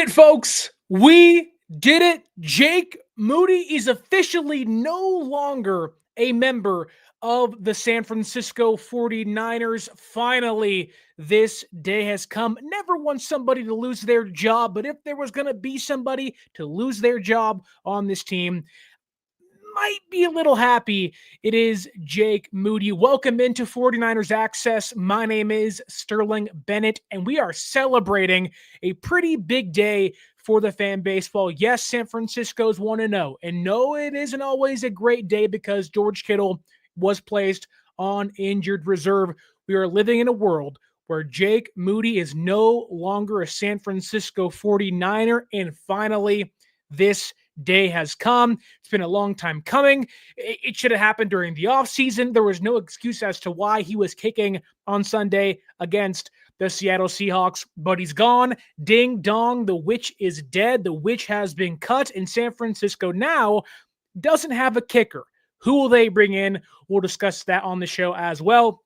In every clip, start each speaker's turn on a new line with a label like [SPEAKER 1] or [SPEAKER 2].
[SPEAKER 1] it, folks. We did it. Jake Moody is officially no longer a member of the San Francisco 49ers. Finally, this day has come. Never want somebody to lose their job, but if there was going to be somebody to lose their job on this team, might be a little happy. It is Jake Moody. Welcome into 49ers Access. My name is Sterling Bennett, and we are celebrating a pretty big day for the fan baseball. Yes, San Francisco's 1-0. And no, it isn't always a great day because George Kittle was placed on injured reserve. We are living in a world where Jake Moody is no longer a San Francisco 49er, and finally, this day has come. It's been a long time coming. It should have happened during the offseason. There was no excuse as to why he was kicking on Sunday against the Seattle Seahawks, but he's gone. Ding dong, the witch is dead. The witch has been cut, and San Francisco now doesn't have a kicker. Who will they bring in? We'll discuss that on the show as well,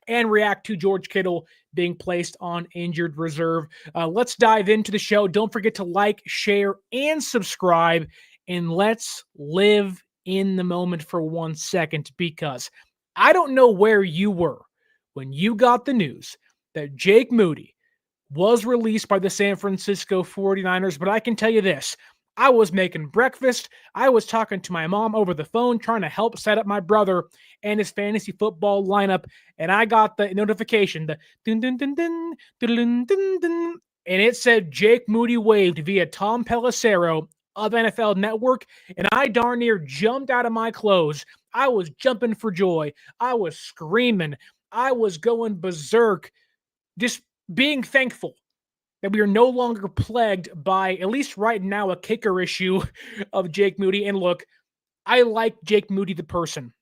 [SPEAKER 1] and react to George Kittle being placed on injured reserve. Let's dive into the show. Don't forget to like, share, and subscribe. And let's live in the moment for 1 second, because I don't know where you were when you got the news that Jake Moody was released by the San Francisco 49ers, but I can tell you this. I was making breakfast. I was talking to my mom over the phone, trying to help set up my brother and his fantasy football lineup. And I got the notification, the dun dun dun dun dun dun dun, and it said Jake Moody waived via Tom Pelissero of NFL Network. And I darn near jumped out of my clothes. I was jumping for joy. I was screaming. I was going berserk, just being thankful that we are no longer plagued by, at least right now, a kicker issue of Jake Moody. And look, I like Jake Moody, the person.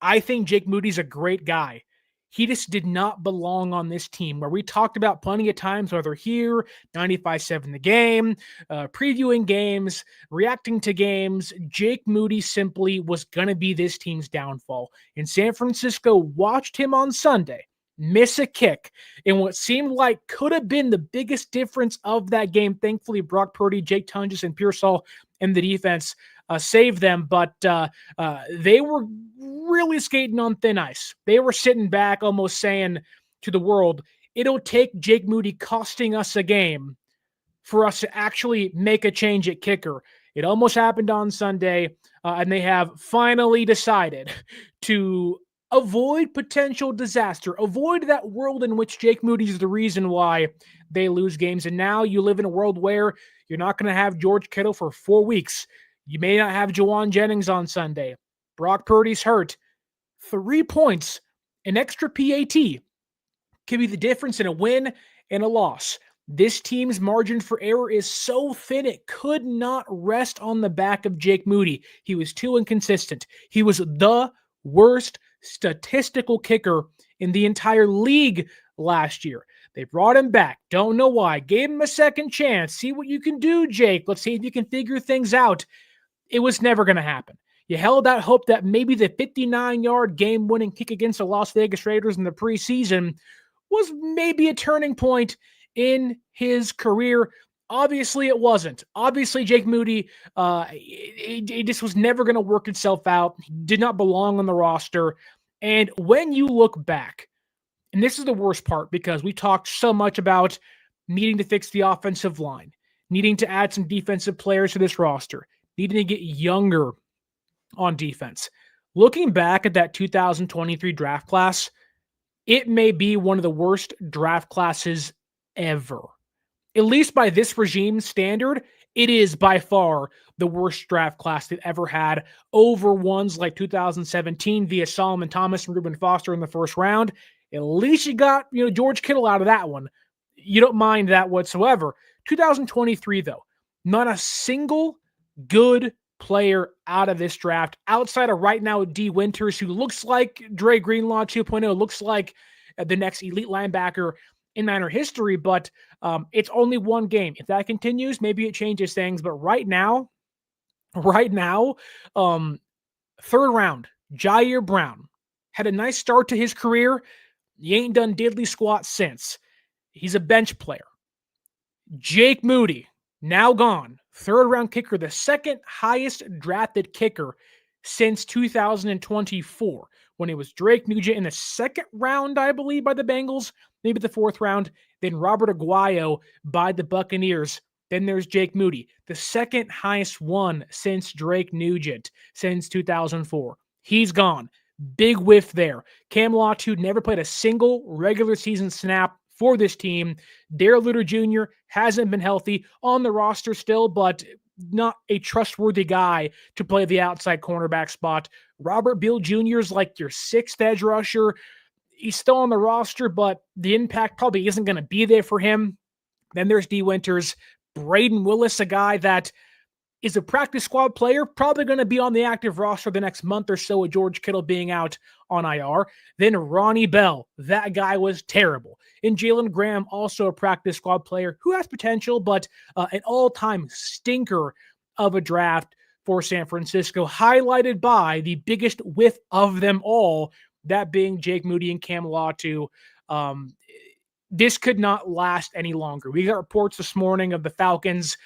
[SPEAKER 1] I think Jake Moody's a great guy. He just did not belong on this team, where we talked about plenty of times, whether here, 95.7 The Game, previewing games, reacting to games. Jake Moody simply was going to be this team's downfall. And San Francisco watched him on Sunday miss a kick in what seemed like could have been the biggest difference of that game. Thankfully, Brock Purdy, Jake Tunges, and Pearsall and the defense saved them, but they were really skating on thin ice. They were sitting back almost saying to the world, it'll take Jake Moody costing us a game for us to actually make a change at kicker. It almost happened on Sunday, and they have finally decided to avoid potential disaster, avoid that world in which Jake Moody is the reason why they lose games. And now you live in a world where you're not going to have George Kittle for 4 weeks. You may not have Juwan Jennings on Sunday. Brock Purdy's hurt. 3 points, an extra PAT, could be the difference in a win and a loss. This team's margin for error is so thin, it could not rest on the back of Jake Moody. He was too inconsistent. He was the worst statistical kicker in the entire league last year. They brought him back. Don't know why. Gave him a second chance. See what you can do, Jake. Let's see if you can figure things out. It was never going to happen. You held out hope that maybe the 59-yard game-winning kick against the Las Vegas Raiders in the preseason was maybe a turning point in his career. Obviously, it wasn't. Obviously, Jake Moody, it just was never going to work itself out. He did not belong on the roster. And when you look back, and this is the worst part, because we talked so much about needing to fix the offensive line, needing to add some defensive players to this roster, needing to get younger on defense. Looking back at that 2023 draft class, it may be one of the worst draft classes ever. At least by this regime's standard, it is by far the worst draft class they've ever had, over ones like 2017 via Solomon Thomas and Reuben Foster in the first round. At least you got, George Kittle out of that one. You don't mind that whatsoever. 2023, though, not a single good player out of this draft, outside of right now D. Winters, who looks like Dre Greenlaw 2.0, looks like the next elite linebacker in Niner history, but it's only one game. If that continues, maybe it changes things. But right now, third round, Jair Brown had a nice start to his career. He ain't done diddly squat since. He's a bench player. Jake Moody, now gone. Third round kicker, the second highest drafted kicker since 2024, when it was Drake Nugent in the second round, I believe, by the Bengals, maybe the fourth round, then Robert Aguayo by the Buccaneers. Then there's Jake Moody, the second highest one since Drake Nugent since 2004. He's gone. Big whiff there. Cam Latu never played a single regular season snap for this team. Darrell Luter Jr. hasn't been healthy, on the roster still, but not a trustworthy guy to play the outside cornerback spot. Robert Beal Jr. is like your sixth edge rusher. He's still on the roster, but the impact probably isn't going to be there for him. Then there's D. Winters. Braden Willis, a guy that is a practice squad player, probably going to be on the active roster the next month or so with George Kittle being out on IR. Then Ronnie Bell, that guy was terrible. And Jalen Graham, also a practice squad player who has potential, but an all-time stinker of a draft for San Francisco, highlighted by the biggest whiff of them all, that being Jake Moody and Cam Latu. This could not last any longer. We got reports this morning of the Falcons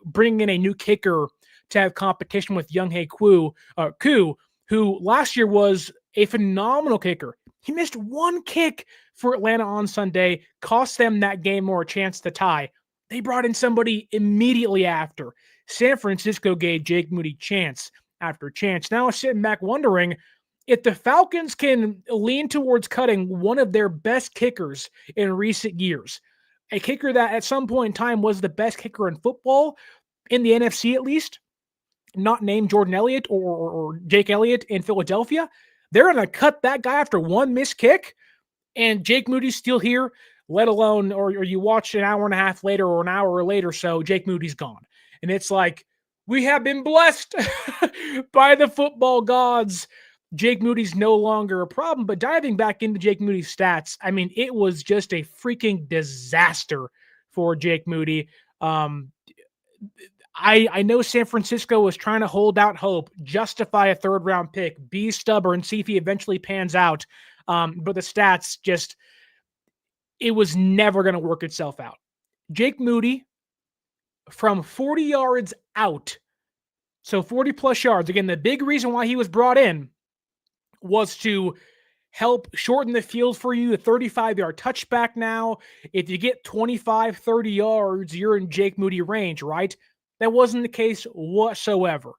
[SPEAKER 1] bringing in a new kicker to have competition with Younghoe Koo, who last year was a phenomenal kicker. He missed one kick for Atlanta on Sunday, cost them that game or a chance to tie. They brought in somebody immediately after. San Francisco gave Jake Moody chance after chance. Now I'm sitting back wondering if the Falcons can lean towards cutting one of their best kickers in recent years, a kicker that at some point in time was the best kicker in football, in the NFC at least, not named Jordan Elliott or Jake Elliott in Philadelphia. They're going to cut that guy after one missed kick, and Jake Moody's still here, let alone, or you watch an hour and a half later or an hour later so, Jake Moody's gone. And it's like, we have been blessed by the football gods. Jake Moody's no longer a problem, but diving back into Jake Moody's stats, I mean, it was just a freaking disaster for Jake Moody. I know San Francisco was trying to hold out hope, justify a third-round pick, be stubborn, see if he eventually pans out. But the stats just, it was never going to work itself out. Jake Moody, from 40 yards out, so 40-plus yards, again, the big reason why he was brought in was to help shorten the field for you, a 35-yard touchback now. If you get 25, 30 yards, you're in Jake Moody range, right? That wasn't the case whatsoever.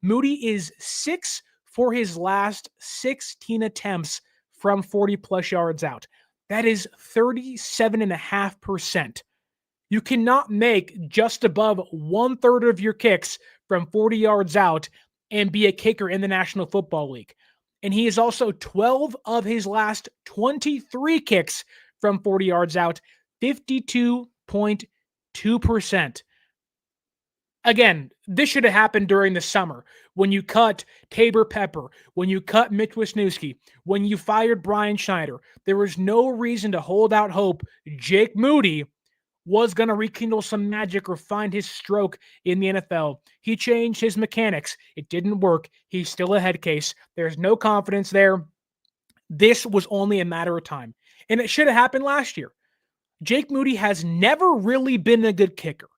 [SPEAKER 1] Moody is 6 for his last 16 attempts from 40-plus yards out. That is 37.5%. You cannot make just above 1/3 of your kicks from 40 yards out and be a kicker in the National Football League. And he is also 12 of his last 23 kicks from 40 yards out, 52.2%. Again, this should have happened during the summer when you cut Tabor Pepper, when you cut Mitch Wisniewski, when you fired Brian Schneider. There was no reason to hold out hope Jake Moody was going to rekindle some magic or find his stroke in the NFL. He changed his mechanics. It didn't work. He's still a head case. There's no confidence there. This was only a matter of time. And it should have happened last year. Jake Moody has never really been a good kicker.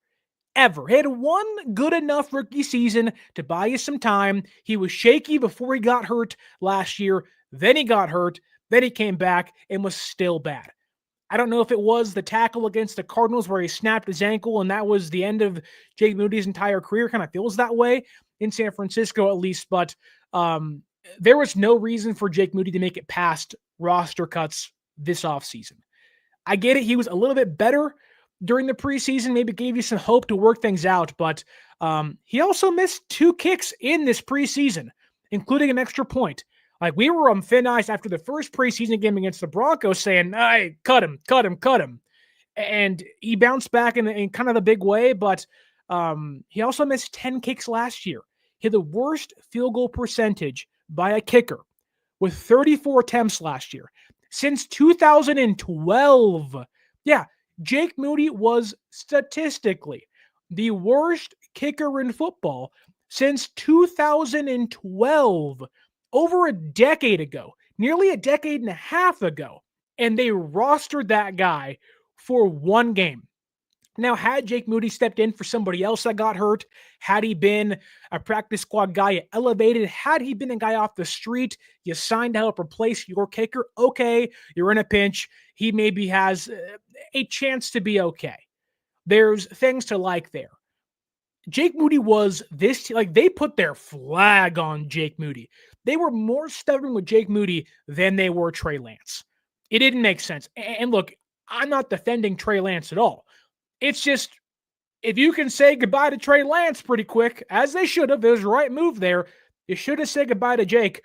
[SPEAKER 1] Ever. He had one good enough rookie season to buy you some time. He was shaky before he got hurt last year. Then he got hurt. Then he came back and was still bad. I don't know if it was the tackle against the Cardinals where he snapped his ankle and that was the end of Jake Moody's entire career. Kind of feels that way in San Francisco at least, but there was no reason for Jake Moody to make it past roster cuts this offseason. I get it. He was a little bit better during the preseason, maybe gave you some hope to work things out, but he also missed 2 kicks in this preseason, including an extra point. Like, we were on thin ice after the first preseason game against the Broncos saying, hey, cut him. And he bounced back in kind of a big way, but he also missed 10 kicks last year. He had the worst field goal percentage by a kicker with 34 attempts last year. Since 2012, yeah, Jake Moody was statistically the worst kicker in football since 2012. Over a decade ago, nearly a decade and a half ago, and they rostered that guy for one game. Now, had Jake Moody stepped in for somebody else that got hurt, had he been a practice squad guy you elevated, had he been a guy off the street you signed to help replace your kicker, okay, you're in a pinch. He maybe has a chance to be okay. There's things to like there. Jake Moody was this, like, they put their flag on Jake Moody. They were more stubborn with Jake Moody than they were Trey Lance. It didn't make sense. And look, I'm not defending Trey Lance at all. It's just, if you can say goodbye to Trey Lance pretty quick, as they should have, it was the right move there. You should have said goodbye to Jake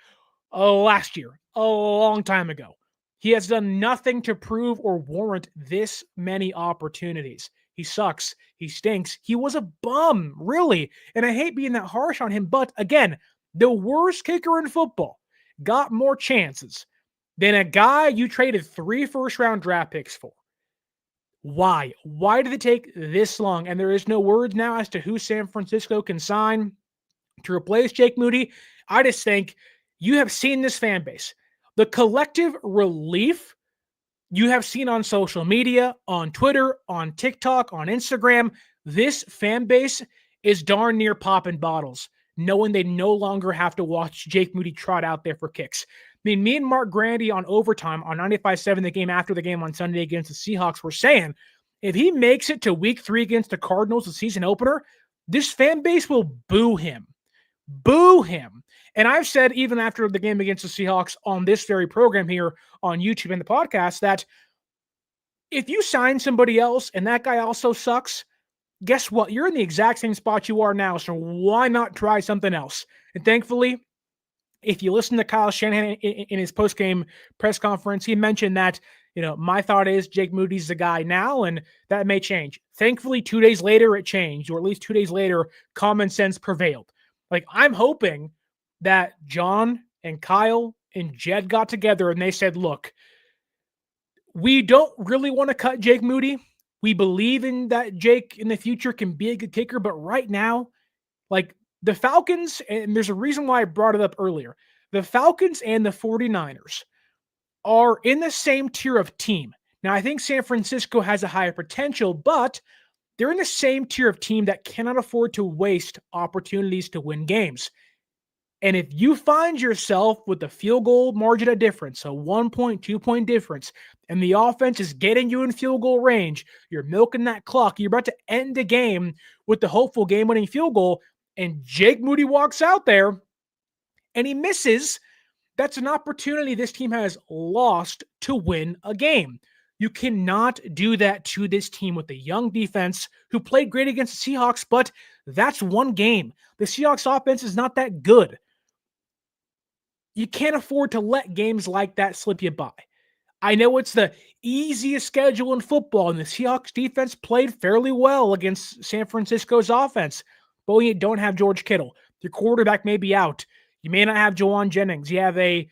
[SPEAKER 1] last year, a long time ago. He has done nothing to prove or warrant this many opportunities. He sucks. He stinks. He was a bum, really. And I hate being that harsh on him. But again, the worst kicker in football got more chances than a guy you traded 3 first-round draft picks for. Why? Why did it take this long? And there is no word now as to who San Francisco can sign to replace Jake Moody. I just think you have seen this fan base. The collective relief you have seen on social media, on Twitter, on TikTok, on Instagram. This fan base is darn near popping bottles, knowing they no longer have to watch Jake Moody trot out there for kicks. I mean, me and Mark Grandy on Overtime on 95.7, the game after the game on Sunday against the Seahawks, were saying if he makes it to week 3 against the Cardinals, the season opener, this fan base will boo him. Boo him. And I've said even after the game against the Seahawks on this very program here on YouTube and the podcast that if you sign somebody else and that guy also sucks, guess what? You're in the exact same spot you are now, so why not try something else? And thankfully, if you listen to Kyle Shanahan in his post-game press conference, he mentioned that, my thought is Jake Moody's the guy now, and that may change. Thankfully, 2 days later, it changed, or at least 2 days later, common sense prevailed. Like, I'm hoping that John and Kyle and Jed got together and they said, look, we don't really want to cut Jake Moody. We believe in that Jake in the future can be a good kicker, but right now, like, the Falcons, and there's a reason why I brought it up earlier, the Falcons and the 49ers are in the same tier of team. Now, I think San Francisco has a higher potential, but they're in the same tier of team that cannot afford to waste opportunities to win games. And if you find yourself with a field goal margin of difference, a 1-point, 2-point difference, and the offense is getting you in field goal range, you're milking that clock, you're about to end the game with the hopeful game-winning field goal, and Jake Moody walks out there and he misses, that's an opportunity this team has lost to win a game. You cannot do that to this team with a young defense who played great against the Seahawks, but that's one game. The Seahawks offense is not that good. You can't afford to let games like that slip you by. I know it's the easiest schedule in football, and the Seahawks defense played fairly well against San Francisco's offense. But when you don't have George Kittle, your quarterback may be out. You may not have Jawan Jennings. You have a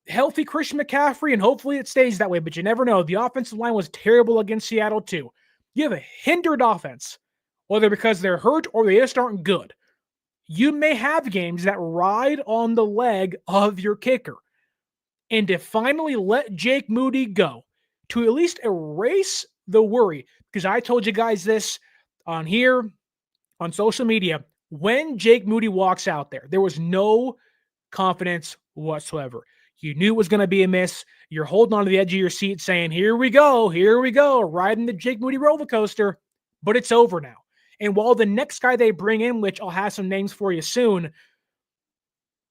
[SPEAKER 1] healthy Christian McCaffrey, and hopefully it stays that way, but you never know. The offensive line was terrible against Seattle too. You have a hindered offense, whether because they're hurt or they just aren't good. You may have games that ride on the leg of your kicker. And to finally let Jake Moody go, to at least erase the worry, because I told you guys this on here, on social media, when Jake Moody walks out there, there was no confidence whatsoever. You knew it was going to be a miss. You're holding on to the edge of your seat saying, here we go, riding the Jake Moody roller coaster, but it's over now. And while the next guy they bring in, which I'll have some names for you soon,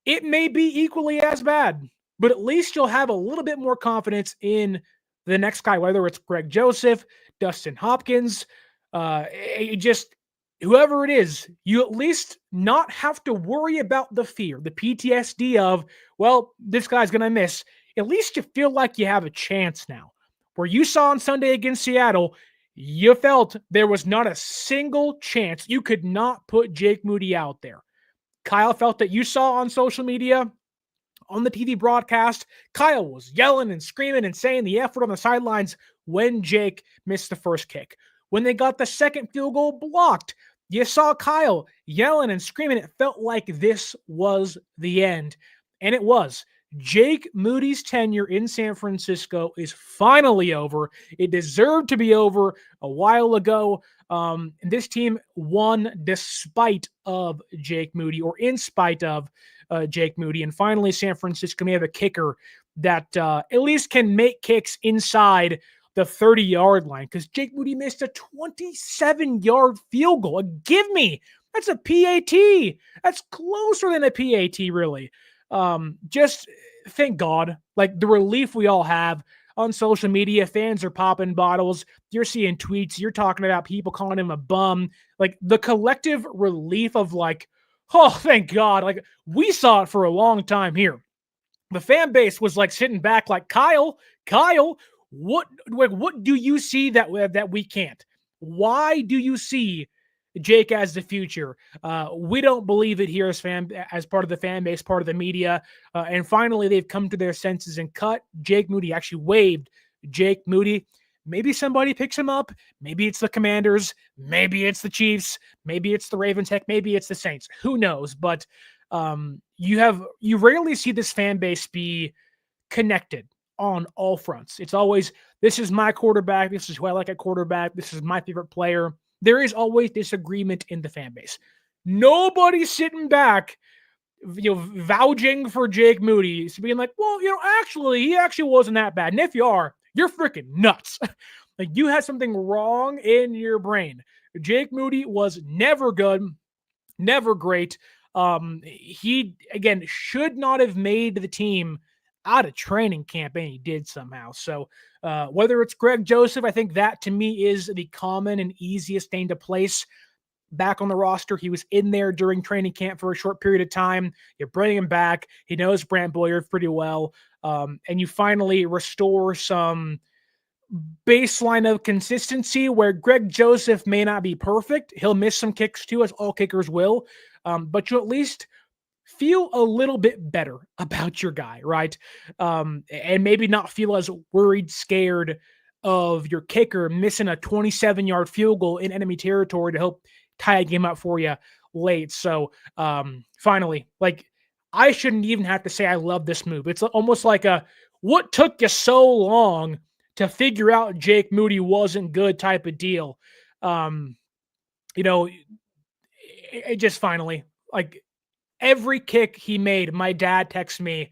[SPEAKER 1] it may be equally as bad, but at least you'll have a little bit more confidence in the next guy, whether it's Greg Joseph, Dustin Hopkins, just whoever it is, you at least not have to worry about the fear, the PTSD of, well, this guy's going to miss. At least you feel like you have a chance now. Where you saw on Sunday against Seattle, you felt there was not a single chance. You could not put Jake Moody out there. Kyle felt that you saw on social media, on the TV broadcast, Kyle was yelling and screaming and saying the F word on the sidelines when Jake missed the first kick. When they got the second field goal blocked, you saw Kyle yelling and screaming. It felt like this was the end. And it was. Jake Moody's tenure in San Francisco is finally over. It deserved to be over a while ago. And this team won despite of Jake Moody, or in spite of Jake Moody. And finally, San Francisco may have a kicker that at least can make kicks inside the 30-yard line, because Jake Moody missed a 27-yard field goal. Give me. That's a PAT. That's closer than a PAT, really. Just thank God. Like, the relief we all have on social media, fans are popping bottles. You're seeing tweets. You're talking about people calling him a bum. Like, the collective relief of like, oh, thank God. Like, we saw it for a long time here. The fan base was like sitting back like, Kyle, what do you see that we can't? Why do you see Jake as the future? We don't believe it here as part of the fan base, part of the media. And finally, they've come to their senses and cut Jake Moody. Actually waived Jake Moody. Maybe somebody picks him up. Maybe it's the Commanders. Maybe it's the Chiefs. Maybe it's the Ravens. Heck, maybe it's the Saints. Who knows? But you rarely see this fan base be connected on all fronts. It's always, this is my quarterback. This is who I like at quarterback. This is my favorite player. There is always disagreement in the fan base. Nobody's sitting back, vouching for Jake Moody, being like, well, he actually wasn't that bad. And if you are, you're freaking nuts. Like, you had something wrong in your brain. Jake Moody was never good, never great. He, again, should not have made the team out of training camp, and he did somehow. So whether it's Greg Joseph, I think that to me is the common and easiest thing to place back on the roster. He was in there during training camp for a short period of time. You bring him back. He knows Brant Boyer pretty well. And you finally restore some baseline of consistency where Greg Joseph may not be perfect. He'll miss some kicks too, as all kickers will. But you at least feel a little bit better about your guy, right? And maybe not feel as worried, scared of your kicker missing a 27-yard field goal in enemy territory to help tie a game up for you late. So finally, like, I shouldn't even have to say I love this move. It's almost like what took you so long to figure out Jake Moody wasn't good type of deal. It just finally, like, every kick he made, my dad texts me,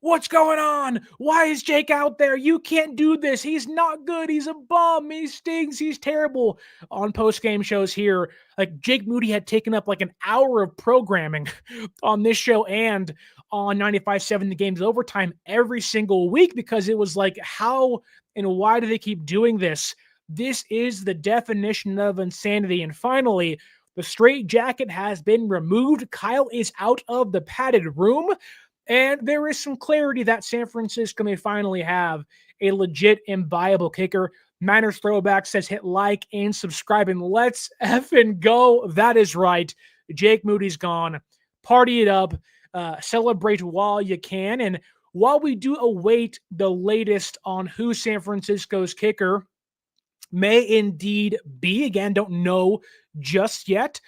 [SPEAKER 1] what's going on? Why is Jake out there? You can't do this. He's not good. He's a bum. He stinks. He's terrible. On post-game shows here, like, Jake Moody had taken up like an hour of programming on this show and on 95.7 The Game's Overtime every single week, because it was like, how and why do they keep doing this? This is the definition of insanity. And finally, the straight jacket has been removed. Kyle is out of the padded room, and there is some clarity that San Francisco may finally have a legit and viable kicker. Niners Throwback says hit like and subscribe, and let's effing go. That is right. Jake Moody's gone. Party it up. Celebrate while you can. And while we do await the latest on who San Francisco's kicker may indeed be, again, don't know just yet.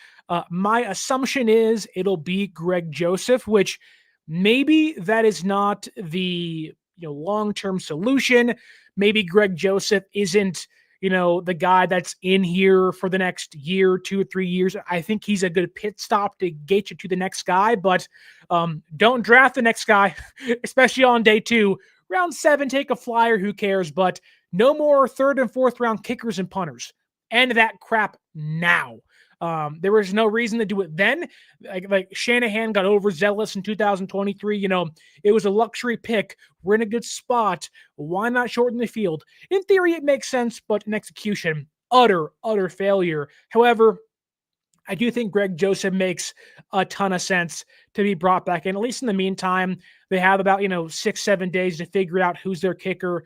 [SPEAKER 1] My assumption is it'll be Greg Joseph, which maybe that is not the long-term solution. Maybe Greg Joseph isn't the guy that's in here for the next year, 2 or 3 years. I think he's a good pit stop to get you to the next guy, but don't draft the next guy, especially on day 2. Round 7, take a flyer, who cares? But no more 3rd and 4th round kickers and punters. End that crap now. There was no reason to do it then. Like Shanahan got overzealous in 2023. It was a luxury pick. We're in a good spot. Why not shorten the field? In theory, it makes sense, but in execution, utter failure. However, I do think Greg Joseph makes a ton of sense to be brought back in. At least in the meantime, they have about 6-7 days to figure out who's their kicker.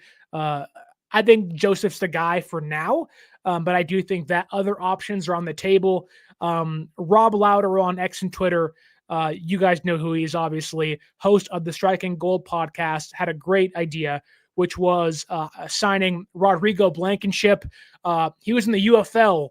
[SPEAKER 1] I think Joseph's the guy for now, but I do think that other options are on the table. Rob Lauder on X and Twitter, you guys know who he is, obviously, host of the Strike and Gold podcast, had a great idea, which was signing Rodrigo Blankenship. He was in the UFL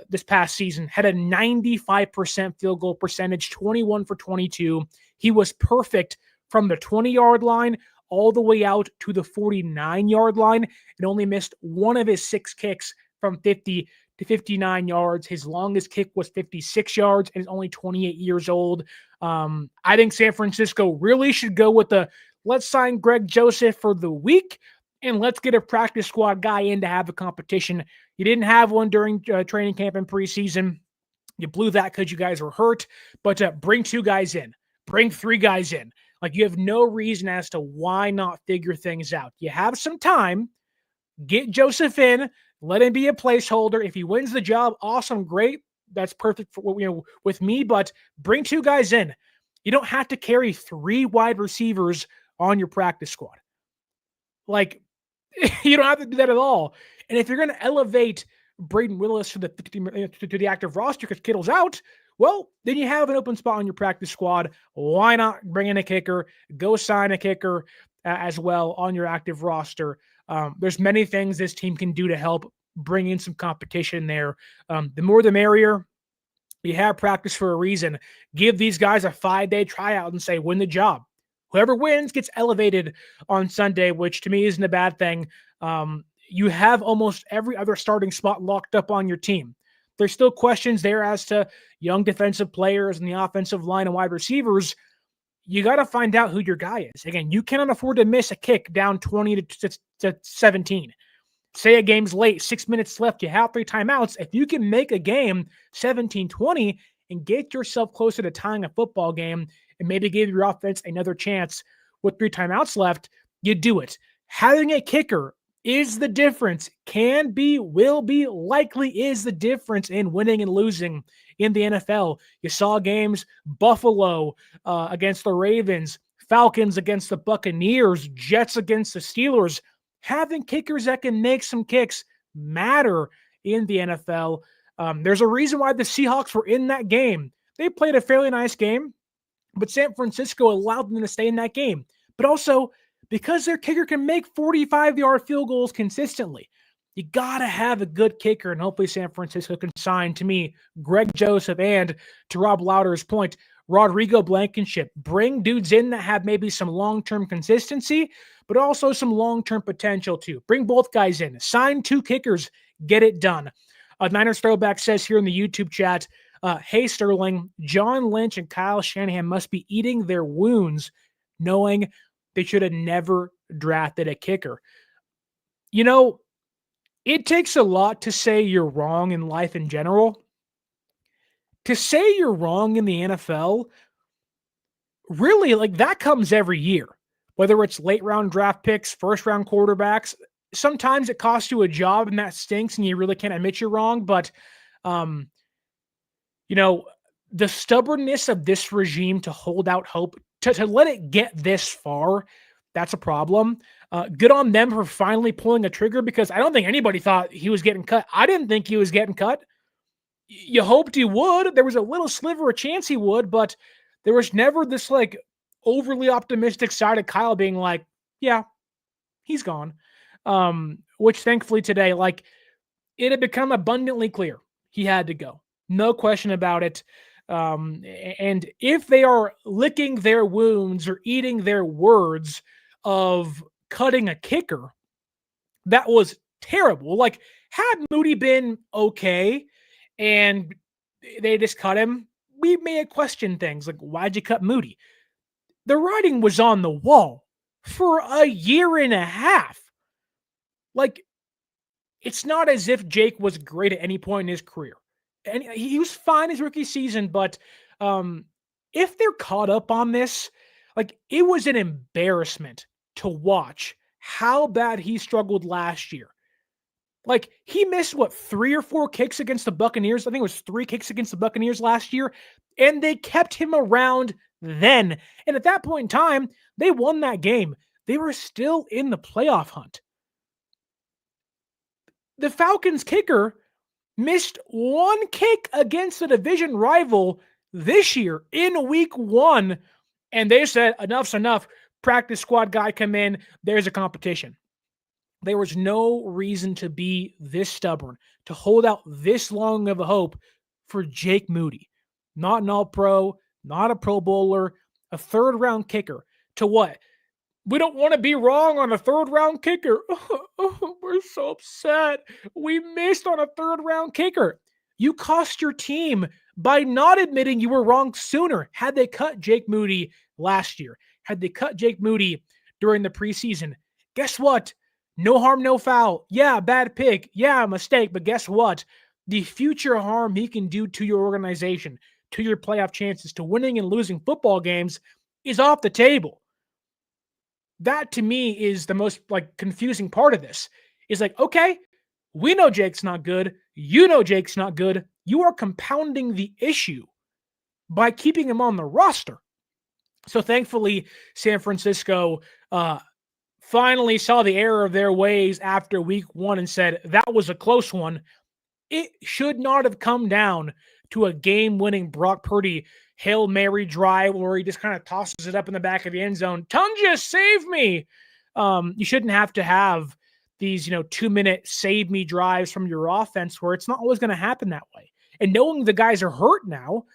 [SPEAKER 1] this past season, had a 95% field goal percentage, 21 for 22. He was perfect from the 20-yard line all the way out to the 49-yard line and only missed one of his 6 kicks from 50 to 59 yards. His longest kick was 56 yards and is only 28 years old. I think San Francisco really should go with the let's sign Greg Joseph for the week and let's get a practice squad guy in to have a competition. You didn't have one during training camp and preseason. You blew that because you guys were hurt, but bring 2 guys in, bring 3 guys in. Like, you have no reason as to why not figure things out. You have some time. Get Joseph in. Let him be a placeholder. If he wins the job, awesome, great. That's perfect for with me. But bring 2 guys in. You don't have to carry 3 wide receivers on your practice squad. Like, you don't have to do that at all. And if you're going to elevate Braden Willis to the active roster because Kittle's out, well, then you have an open spot on your practice squad. Why not bring in a kicker? Go sign a kicker as well on your active roster. There's many things this team can do to help bring in some competition there. The more the merrier. You have practice for a reason. Give these guys a 5-day tryout and say, win the job. Whoever wins gets elevated on Sunday, which to me isn't a bad thing. You have almost every other starting spot locked up on your team. There's still questions there as to young defensive players and the offensive line and wide receivers. You got to find out who your guy is. Again, you cannot afford to miss a kick down 20 to 17. Say a game's late, 6 minutes left, you have 3 timeouts. If you can make a game 17-20 and get yourself closer to tying a football game and maybe give your offense another chance with 3 timeouts left, you do it. Having a kicker is the difference. Can be, will be, likely is the difference in winning and losing in the NFL. You saw games, Buffalo against the Ravens, Falcons against the Buccaneers, Jets against the Steelers. Having kickers that can make some kicks matter in the NFL. There's a reason why the Seahawks were in that game. They played a fairly nice game, but San Francisco allowed them to stay in that game. But also, because their kicker can make 45-yard field goals consistently, you got to have a good kicker, and hopefully San Francisco can sign, to me, Greg Joseph, and to Rob Lauder's point, Rodrigo Blankenship. Bring dudes in that have maybe some long-term consistency, but also some long-term potential too. Bring both guys in. Sign 2 kickers. Get it done. Niners Throwback says here in the YouTube chat, hey, Sterling, John Lynch and Kyle Shanahan must be eating their wounds knowing they should have never drafted a kicker. You know, it takes a lot to say you're wrong in life in general. To say you're wrong in the NFL, really, like, that comes every year. Whether it's late round draft picks, first round quarterbacks, sometimes it costs you a job and that stinks and you really can't admit you're wrong. But, you know, the stubbornness of this regime to hold out hope, to let it get this far, that's a problem. Good on them for finally pulling a trigger, because I don't think anybody thought he was getting cut. I didn't think he was getting cut. You hoped he would. There was a little sliver of chance he would, but there was never this like overly optimistic side of Kyle being like, yeah, he's gone. Which thankfully today, like, it had become abundantly clear he had to go. No question about it. And if they are licking their wounds or eating their words of cutting a kicker, that was terrible. Like, had Moody been okay and they just cut him, we may have questioned things like, why'd you cut Moody? The writing was on the wall for a year and a half. Like, it's not as if Jake was great at any point in his career. And he was fine his rookie season, but if they're caught up on this, like, it was an embarrassment to watch how bad he struggled last year. Like, he missed, 3 or 4 kicks against the Buccaneers? I think it was 3 kicks against the Buccaneers last year, and they kept him around then. And at that point in time, they won that game. They were still in the playoff hunt. The Falcons kicker missed 1 kick against the division rival this year in week 1, and they said, enough's enough. Practice squad guy come in. There's a competition. There was no reason to be this stubborn, to hold out this long of a hope for Jake Moody. Not an all-pro, not a Pro Bowler, a third-round kicker, to what? We don't want to be wrong on a third-round kicker. We're so upset. We missed on a third-round kicker. You cost your team by not admitting you were wrong sooner. Had they cut Jake Moody last year, had they cut Jake Moody during the preseason, guess what? No harm, no foul. Yeah, bad pick. Yeah, mistake. But guess what? The future harm he can do to your organization, to your playoff chances, to winning and losing football games is off the table. That to me is the most confusing part of this. Is okay, we know Jake's not good. You know Jake's not good. You are compounding the issue by keeping him on the roster. So thankfully, San Francisco finally saw the error of their ways after week 1 and said, that was a close one. It should not have come down to a game-winning Brock Purdy Hail Mary drive where he just kind of tosses it up in the back of the end zone. Tunja, save me! You shouldn't have to have these 2-minute save me drives from your offense where it's not always going to happen that way. And knowing the guys are hurt now,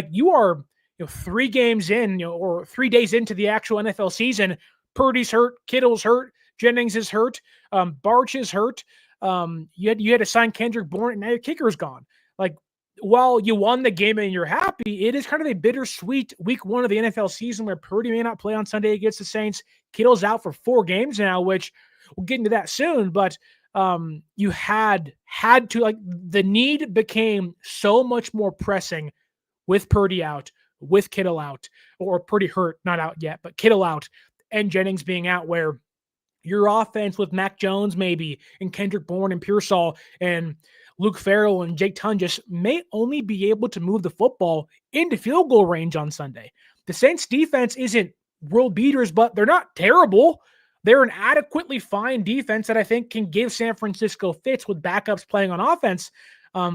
[SPEAKER 1] you are 3 games in, or 3 days into the actual NFL season, Purdy's hurt, Kittle's hurt, Jennings is hurt, Barch is hurt. You had to sign Kendrick Bourne, and now your kicker's gone. While you won the game and you're happy, it is kind of a bittersweet week 1 of the NFL season where Purdy may not play on Sunday against the Saints. Kittle's out for 4 games now, which we'll get into that soon. But you had to, the need became so much more pressing with Purdy out, with Kittle out, or Purdy hurt, not out yet, but Kittle out, and Jennings being out, where your offense with Mac Jones maybe, and Kendrick Bourne and Pearsall and Luke Farrell and Jake Tunja may only be able to move the football into field goal range on Sunday. The Saints defense isn't world beaters, but they're not terrible. They're an adequately fine defense that I think can give San Francisco fits with backups playing on offense.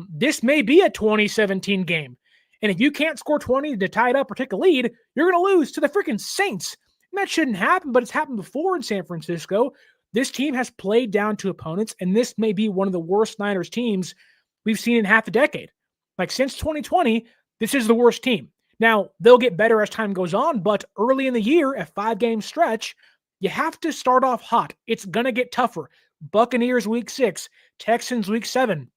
[SPEAKER 1] This may be a 2017 game. And if you can't score 20 to tie it up or take a lead, you're going to lose to the freaking Saints. And that shouldn't happen, but it's happened before in San Francisco. This team has played down to opponents, and this may be one of the worst Niners teams we've seen in half a decade. Since 2020, this is the worst team. Now, they'll get better as time goes on, but early in the year, a 5-game stretch, you have to start off hot. It's going to get tougher. Buccaneers week 6, Texans week 7.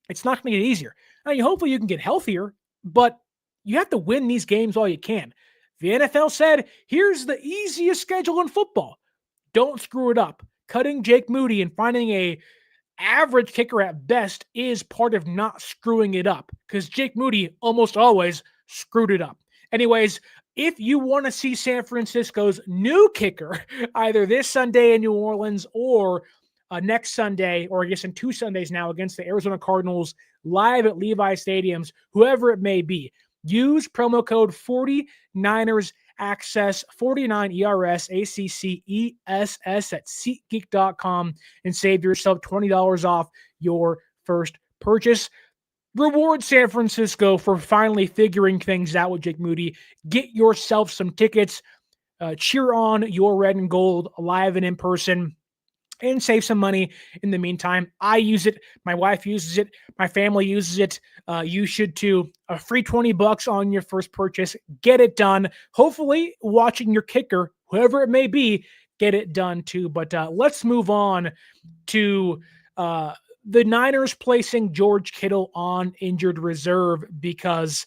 [SPEAKER 1] It's not going to get easier. Now, hopefully you can get healthier, but you have to win these games while you can. The NFL said, here's the easiest schedule in football. Don't screw it up. Cutting Jake Moody and finding a average kicker at best is part of not screwing it up, because Jake Moody almost always screwed it up. Anyways, if you want to see San Francisco's new kicker, either this Sunday in New Orleans or next Sunday, or I guess in 2 Sundays now against the Arizona Cardinals live at Levi Stadiums, whoever it may be, use promo code 49ers Access 49 ERS ACCESS at SeatGeek.com and save yourself $20 off your first purchase. Reward San Francisco for finally figuring things out with Jake Moody. Get yourself some tickets. Cheer on your red and gold live and in person, and save some money in the meantime. I use it. My wife uses it. My family uses it. You should too. A free $20 on your first purchase. Get it done. Hopefully, watching your kicker, whoever it may be, get it done too. But let's move on to the Niners placing George Kittle on injured reserve, because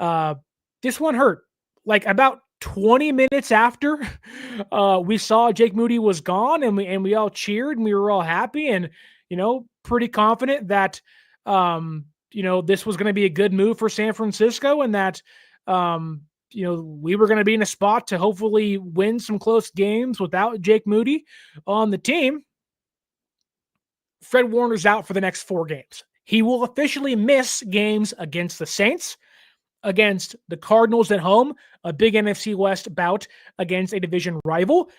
[SPEAKER 1] this one hurt. About 20 minutes after we saw Jake Moody was gone, and we all cheered and we were all happy and, pretty confident that, this was going to be a good move for San Francisco, and that, we were going to be in a spot to hopefully win some close games without Jake Moody on the team. Fred Warner's out for the next 4 games. He will officially miss games against the Saints, against the Cardinals at home, a big NFC West bout against a division rival.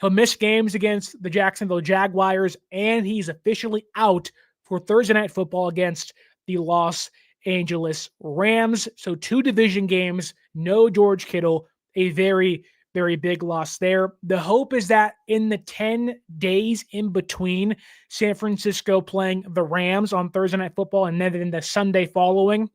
[SPEAKER 1] He'll miss games against the Jacksonville Jaguars, and he's officially out for Thursday Night Football against the Los Angeles Rams. So 2 division games, no George Kittle, a very, very big loss there. The hope is that in the 10 days in between San Francisco playing the Rams on Thursday Night Football and then in the Sunday following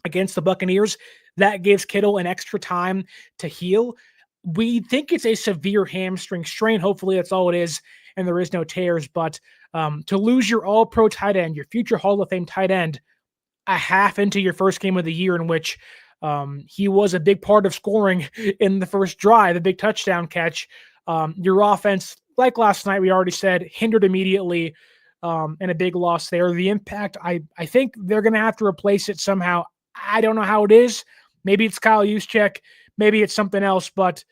[SPEAKER 1] against the Buccaneers, that gives Kittle an extra time to heal. we think it's a severe hamstring strain. Hopefully that's all it is, and there is no tears. But to lose your all-pro tight end, your future Hall of Fame tight end, a half into your first game of the year in which he was a big part of scoring in the first drive, a big touchdown catch. Your offense, like last night, we already said, hindered immediately, and a big loss there. The impact, I think they're going to have to replace it somehow. I don't know how it is. Maybe it's Kyle Juszczyk. Maybe it's something else, but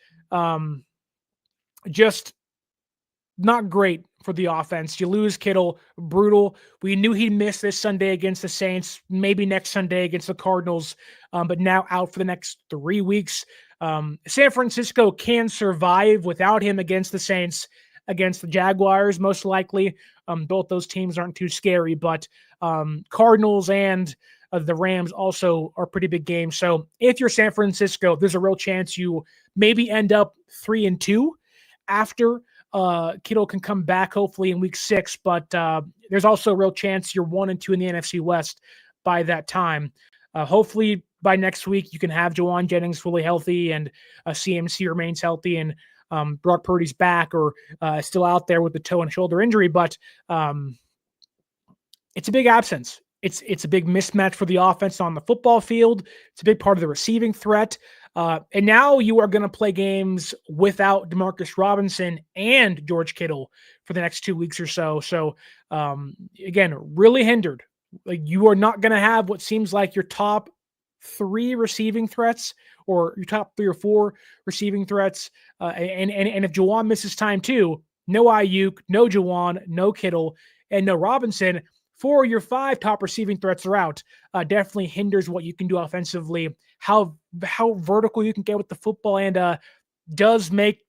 [SPEAKER 1] just not great for the offense. You lose Kittle, brutal. We knew he'd miss this Sunday against the Saints, maybe next Sunday against the Cardinals, but now out for the next 3 weeks. San Francisco can survive without him against the Saints, against the Jaguars, most likely. Both those teams aren't too scary, but Cardinals and the Rams also are pretty big games. So if you're San Francisco, there's a real chance you maybe end up 3-2 after Kittle can come back hopefully in week 6, but there's also a real chance you're 1-2 in the NFC West by that time. Hopefully by next week you can have Jawan Jennings fully healthy and CMC remains healthy and Brock Purdy's back or still out there with the toe and shoulder injury, but it's a big absence. It's a big mismatch for the offense on the football field. It's a big part of the receiving threat. And now you are going to play games without Demarcus Robinson and George Kittle for the next 2 weeks or so. So, again, really hindered. Like, you are not going to have what seems like your top 3 receiving threats or your top 3 or 4 receiving threats. And if Juwan misses time too, no Ayuk, no Juwan, no Kittle, and no Robinson, 4 of your 5 top receiving threats are out. Definitely hinders what you can do offensively, how vertical you can get with the football, and does make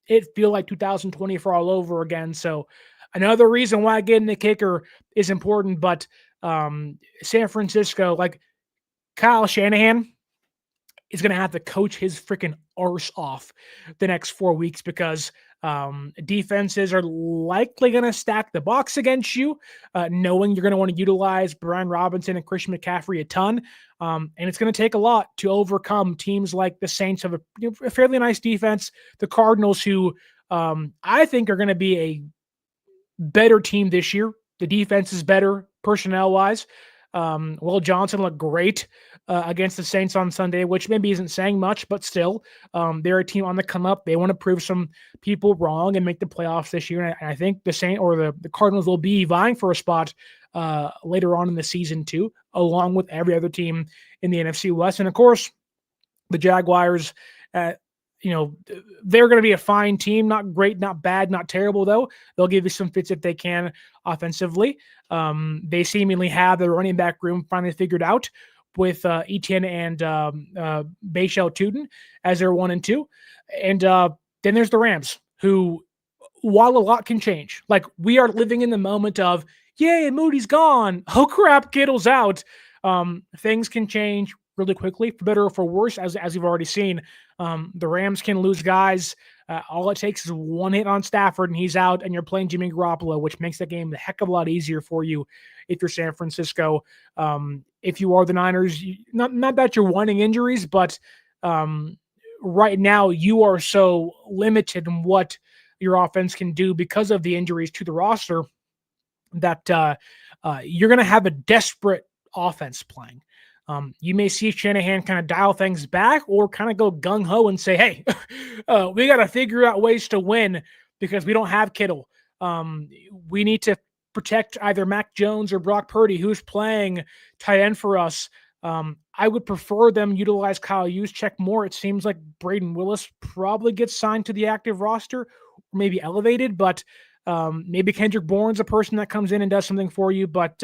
[SPEAKER 1] it feel like 2024 all over again. So another reason why getting the kicker is important, but San Francisco, like Kyle Shanahan, is going to have to coach his freaking arse off the next 4 weeks because defenses are likely going to stack the box against you, knowing you're going to want to utilize Brian Robinson and Christian McCaffrey a ton. And it's going to take a lot to overcome teams like the Saints have a fairly nice defense, the Cardinals, who I think are going to be a better team this year. The defense is better personnel-wise. Will Johnson looked great against the Saints on Sunday, which maybe isn't saying much, but still, they're a team on the come up. They want to prove some people wrong and make the playoffs this year. And I think the Saints or the Cardinals will be vying for a spot later on in the season too, along with every other team in the NFC West. And of course, the Jaguars, they're going to be a fine team. Not great, not bad, not terrible, though. They'll give you some fits if they can offensively. They seemingly have their running back room finally figured out with Etienne and Bayshell Tuten as their 1 and 2. And then there's the Rams, who, while a lot can change, like we are living in the moment of, yay, Moody's gone. Oh, crap, Kittle's out. Things can change really quickly, for better or for worse, as you've already seen. The Rams can lose guys. All it takes is one hit on Stafford and he's out, and you're playing Jimmy Garoppolo, which makes the game a heck of a lot easier for you if you're San Francisco. If you are the Niners, not that you're wanting injuries, but right now you are so limited in what your offense can do because of the injuries to the roster that you're going to have a desperate offense playing. You may see Shanahan kind of dial things back or kind of go gung-ho and say, hey, we got to figure out ways to win because we don't have Kittle. We need to protect either Mac Jones or Brock Purdy, who's playing tight end for us. I would prefer them utilize Kyle Juszczyk more. It seems like Braden Willis probably gets signed to the active roster, maybe elevated, but maybe Kendrick Bourne's a person that comes in and does something for you. But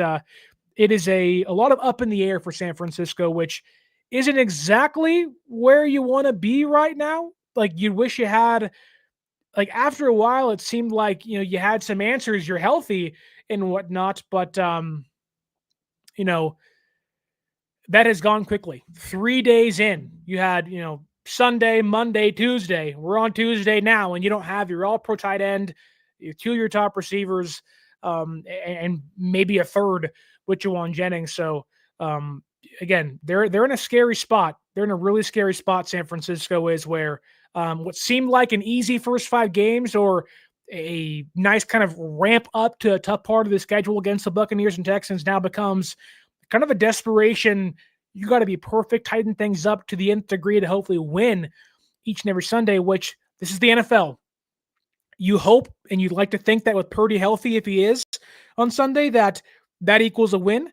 [SPEAKER 1] it is a lot of up in the air for San Francisco, which isn't exactly where you want to be right now. Like, you wish you had, like, after a while, it seemed like, you had some answers, you're healthy and whatnot, but, that has gone quickly. 3 days in, you had, Sunday, Monday, Tuesday. We're on Tuesday now, and you don't have your all-pro tight end, 2 of your top receivers, and maybe a third with Juwan Jennings. So, again, they're in a scary spot. They're in a really scary spot, San Francisco is, where What seemed like an easy first 5 games or a nice kind of ramp up to a tough part of the schedule against the Buccaneers and Texans now becomes kind of a desperation. You got to be perfect, tighten things up to the nth degree to hopefully win each and every Sunday, which this is the NFL. You hope and you'd like to think that with Purdy healthy, if he is on Sunday, that equals a win.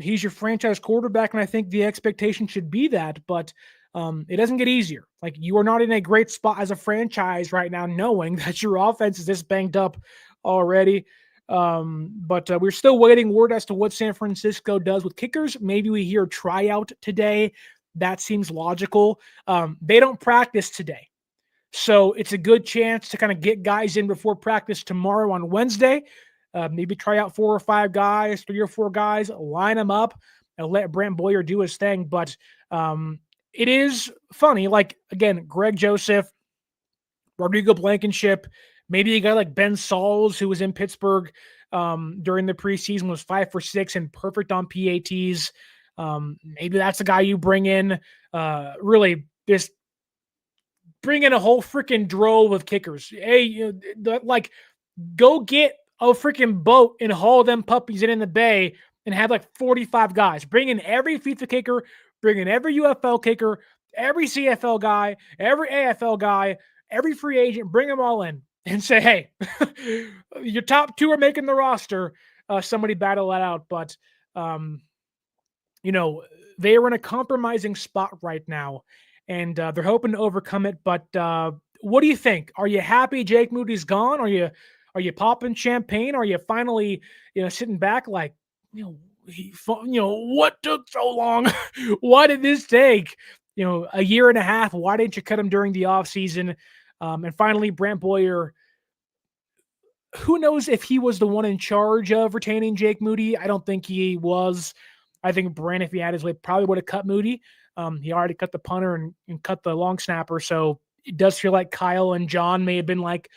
[SPEAKER 1] He's your franchise quarterback, and I think the expectation should be that. But it doesn't get easier. Like, you are not in a great spot as a franchise right now, knowing that your offense is this banged up already. But we're still waiting word as to what San Francisco does with kickers. Maybe we hear tryout today. That seems logical. They don't practice today. So it's a good chance to kind of get guys in before practice tomorrow on Wednesday. Maybe try out 4 or 5 guys, 3 or 4 guys, line them up, and let Brant Boyer do his thing. But it is funny. Like, again, Greg Joseph, Rodrigo Blankenship, maybe a guy like Ben Sauls, who was in Pittsburgh during the preseason, was 5 for 6 and perfect on PATs. Maybe that's a guy you bring in. Really, just bring in a whole freaking drove of kickers. Hey, go get a freaking boat and haul them puppies in the bay and have like 45 guys. Bring in every FIFA kicker, bring in every UFL kicker, every CFL guy, every AFL guy, every free agent, bring them all in and say, hey, your top 2 are making the roster. Somebody battle that out. But, they are in a compromising spot right now, and they're hoping to overcome it. But what do you think? Are you happy Jake Moody's gone? Are you popping champagne? Are you finally, sitting back like, what took so long? Why did this take, a year and a half? Why didn't you cut him during the offseason? And finally, Brant Boyer, who knows if he was the one in charge of retaining Jake Moody? I don't think he was. I think Brant, if he had his way, probably would have cut Moody. He already cut the punter and cut the long snapper. So it does feel like Kyle and John may have been like,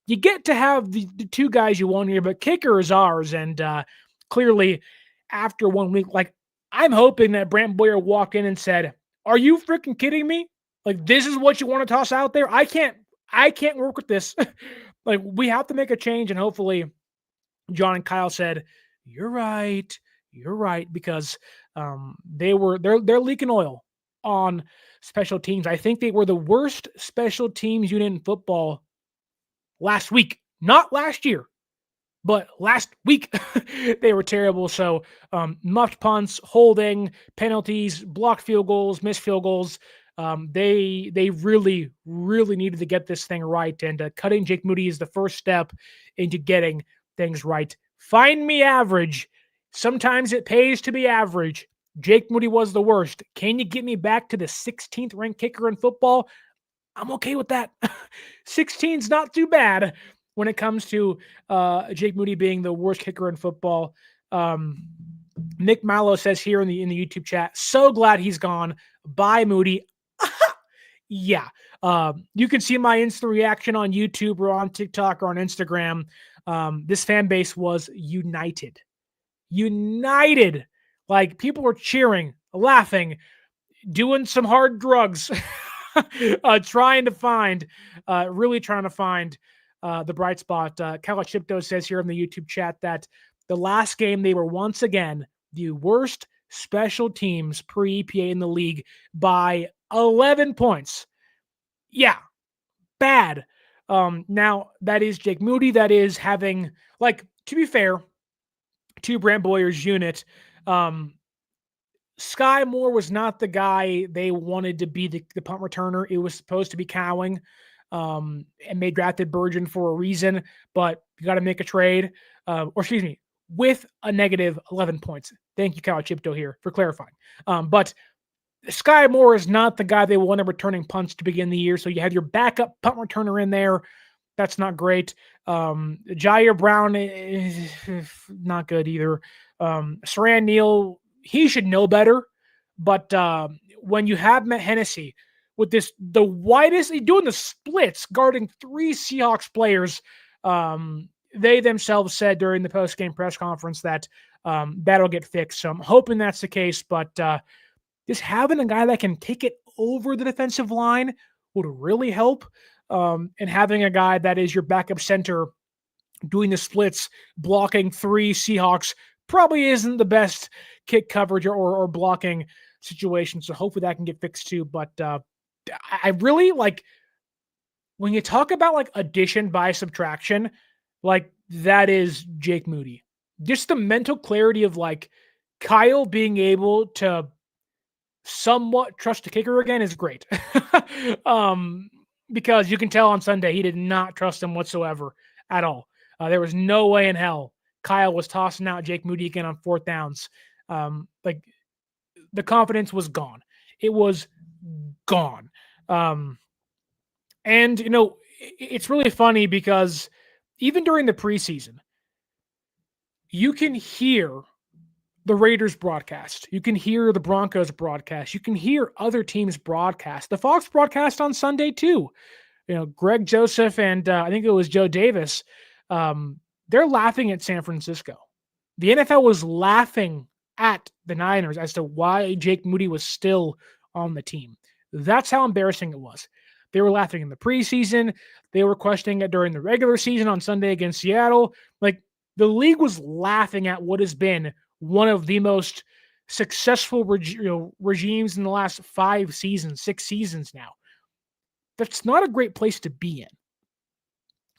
[SPEAKER 1] you get to have the 2 guys you want here, but kicker is ours. And clearly, after 1 week, like, I'm hoping that Brant Boyer walked in and said, are you freaking kidding me? Like, this is what you want to toss out there? I can't work with this. Like, we have to make a change. And hopefully John and Kyle said, you're right, because they're leaking oil on special teams. I think they were the worst special teams unit in football last week, not last year, but last week. They were terrible. So muffed punts, holding, penalties, blocked field goals, missed field goals. They really, really needed to get this thing right. And cutting Jake Moody is the first step into getting things right. Find me average. Sometimes it pays to be average. Jake Moody was the worst. Can you get me back to the 16th ranked kicker in football? I'm okay with that. 16's not too bad when it comes to Jake Moody being the worst kicker in football. Nick Mallow says here in the YouTube chat, so glad he's gone. Bye, Moody. Yeah. You can see my instant reaction on YouTube or on TikTok or on Instagram. This fan base was united. Like, people were cheering, laughing, doing some hard drugs, trying to find the bright spot. Kyle Shanahan says here in the YouTube chat that the last game they were once again the worst special teams per EPA in the league by 11 points. Yeah, bad. Now, that is Jake Moody. That is having, like, to be fair to Brant Boyer's unit, Sky Moore was not the guy they wanted to be the punt returner. It was supposed to be Cowing, and they drafted Burgeon for a reason, but you got to make a trade, with a negative 11 points. Thank you, Kyle Chipto, here for clarifying. But Sky Moore is not the guy they wanted returning punts to begin the year, so you have your backup punt returner in there. That's not great. Jair Brown is not good either. Saran Neal, he should know better. But when you have Matt Hennessy with the widest, doing the splits, guarding 3 Seahawks players, they themselves said during the post-game press conference that that'll get fixed. So I'm hoping that's the case. But just having a guy that can take it over the defensive line would really help. And having a guy that is your backup center doing the splits, blocking 3 Seahawks probably isn't the best kick coverage or blocking situation. So hopefully that can get fixed too. But I really like when you talk about like addition by subtraction, like that is Jake Moody. Just the mental clarity of like Kyle being able to somewhat trust the kicker again is great. um, because you can tell on Sunday he did not trust him whatsoever at all. There was no way in hell Kyle was tossing out Jake Moody again on 4th downs. Like the confidence was gone. It was gone. And it's really funny because even during the preseason, you can hear the Raiders broadcast. You can hear the Broncos broadcast. You can hear other teams broadcast. The Fox broadcast on Sunday too. Greg Joseph and I think it was Joe Davis. They're laughing at San Francisco. The NFL was laughing at the Niners as to why Jake Moody was still on the team. That's how embarrassing it was. They were laughing in the preseason. They were questioning it during the regular season on Sunday against Seattle. Like the league was laughing at what has been one of the most successful regimes in the last 5 seasons, 6 seasons now. That's not a great place to be in.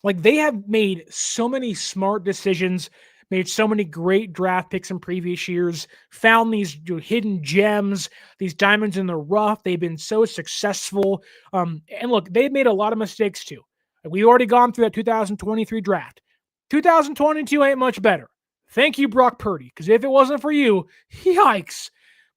[SPEAKER 1] Like they have made so many smart decisions, made so many great draft picks in previous years, found these hidden gems, these diamonds in the rough. They've been so successful. And look, they've made a lot of mistakes too. We've already gone through that 2023 draft. 2022 ain't much better. Thank you, Brock Purdy, because if it wasn't for you, yikes.